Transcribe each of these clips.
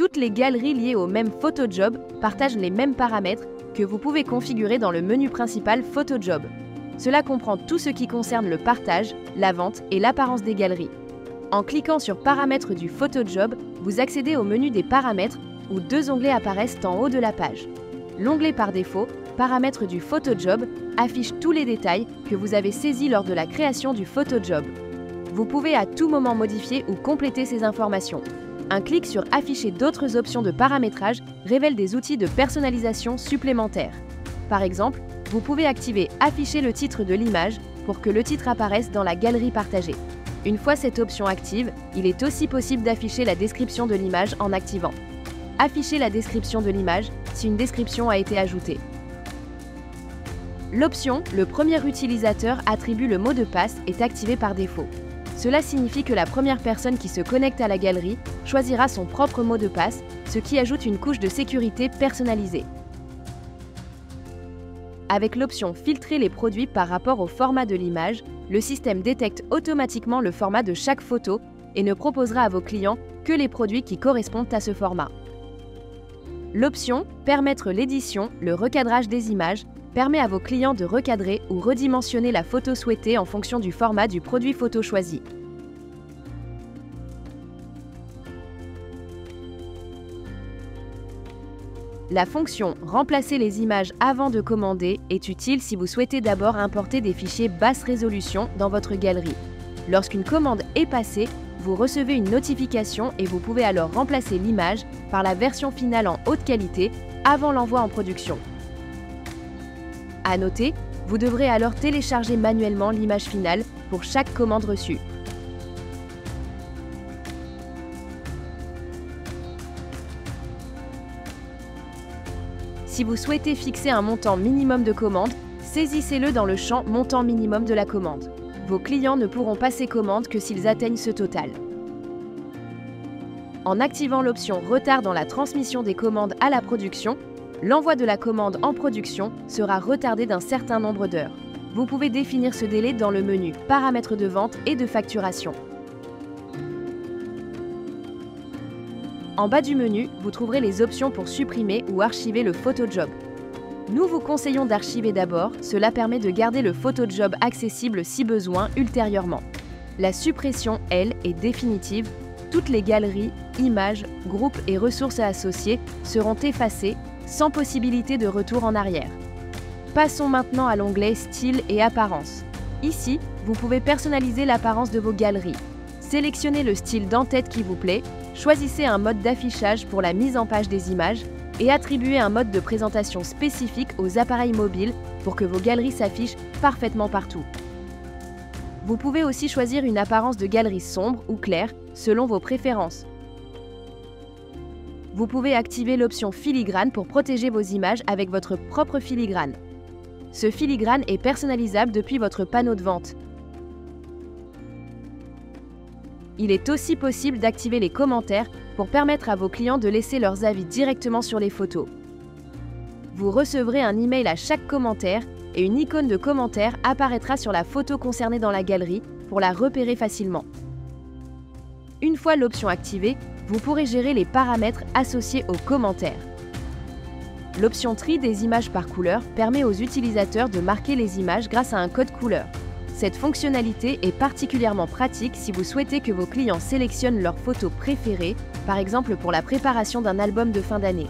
Toutes les galeries liées au même PhotoJob partagent les mêmes paramètres que vous pouvez configurer dans le menu principal PhotoJob. Cela comprend tout ce qui concerne le partage, la vente et l'apparence des galeries. En cliquant sur Paramètres du PhotoJob, vous accédez au menu des paramètres où deux onglets apparaissent en haut de la page. L'onglet par défaut, Paramètres du PhotoJob, affiche tous les détails que vous avez saisis lors de la création du PhotoJob. Vous pouvez à tout moment modifier ou compléter ces informations. Un clic sur Afficher d'autres options de paramétrage révèle des outils de personnalisation supplémentaires. Par exemple, vous pouvez activer Afficher le titre de l'image pour que le titre apparaisse dans la galerie partagée. Une fois cette option active, il est aussi possible d'afficher la description de l'image en activant. Afficher la description de l'image si une description a été ajoutée. L'option « Le premier utilisateur attribue le mot de passe » est activée par défaut. Cela signifie que la première personne qui se connecte à la galerie choisira son propre mot de passe, ce qui ajoute une couche de sécurité personnalisée. Avec l'option « Filtrer les produits par rapport au format de l'image », le système détecte automatiquement le format de chaque photo et ne proposera à vos clients que les produits qui correspondent à ce format. L'option « Permettre l'édition, le recadrage des images » permet à vos clients de recadrer ou redimensionner la photo souhaitée en fonction du format du produit photo choisi. La fonction « Remplacer les images avant de commander » est utile si vous souhaitez d'abord importer des fichiers basse résolution dans votre galerie. Lorsqu'une commande est passée, vous recevez une notification et vous pouvez alors remplacer l'image par la version finale en haute qualité avant l'envoi en production. À noter, vous devrez alors télécharger manuellement l'image finale pour chaque commande reçue. Si vous souhaitez fixer un montant minimum de commande, saisissez-le dans le champ « Montant minimum de la commande ». Vos clients ne pourront passer commande que s'ils atteignent ce total. En activant l'option « Retard dans la transmission des commandes à la production », l'envoi de la commande en production sera retardé d'un certain nombre d'heures. Vous pouvez définir ce délai dans le menu « Paramètres de vente et de facturation ». En bas du menu, vous trouverez les options pour supprimer ou archiver le PhotoJob. Nous vous conseillons d'archiver d'abord, cela permet de garder le PhotoJob accessible si besoin ultérieurement. La suppression, elle, est définitive. Toutes les galeries, images, groupes et ressources associées seront effacées sans possibilité de retour en arrière. Passons maintenant à l'onglet Style et apparence. Ici, vous pouvez personnaliser l'apparence de vos galeries. Sélectionnez le style d'en-tête qui vous plaît, choisissez un mode d'affichage pour la mise en page des images et attribuez un mode de présentation spécifique aux appareils mobiles pour que vos galeries s'affichent parfaitement partout. Vous pouvez aussi choisir une apparence de galerie sombre ou claire selon vos préférences. Vous pouvez activer l'option filigrane pour protéger vos images avec votre propre filigrane. Ce filigrane est personnalisable depuis votre panneau de vente. Il est aussi possible d'activer les commentaires pour permettre à vos clients de laisser leurs avis directement sur les photos. Vous recevrez un email à chaque commentaire et une icône de commentaire apparaîtra sur la photo concernée dans la galerie pour la repérer facilement. Une fois l'option activée, vous pourrez gérer les paramètres associés aux commentaires. L'option Tri des images par couleur permet aux utilisateurs de marquer les images grâce à un code couleur. Cette fonctionnalité est particulièrement pratique si vous souhaitez que vos clients sélectionnent leurs photos préférées, par exemple pour la préparation d'un album de fin d'année.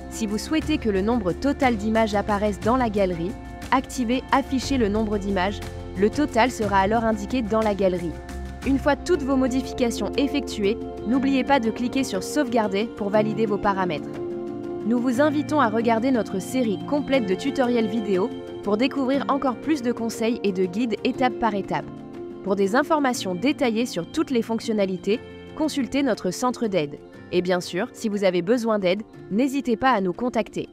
Si vous souhaitez que le nombre total d'images apparaisse dans la galerie, activez « Afficher le nombre d'images ». Le total sera alors indiqué dans la galerie. Une fois toutes vos modifications effectuées, n'oubliez pas de cliquer sur « Sauvegarder » pour valider vos paramètres. Nous vous invitons à regarder notre série complète de tutoriels vidéo pour découvrir encore plus de conseils et de guides étape par étape. Pour des informations détaillées sur toutes les fonctionnalités, consultez notre centre d'aide. Et bien sûr, si vous avez besoin d'aide, n'hésitez pas à nous contacter.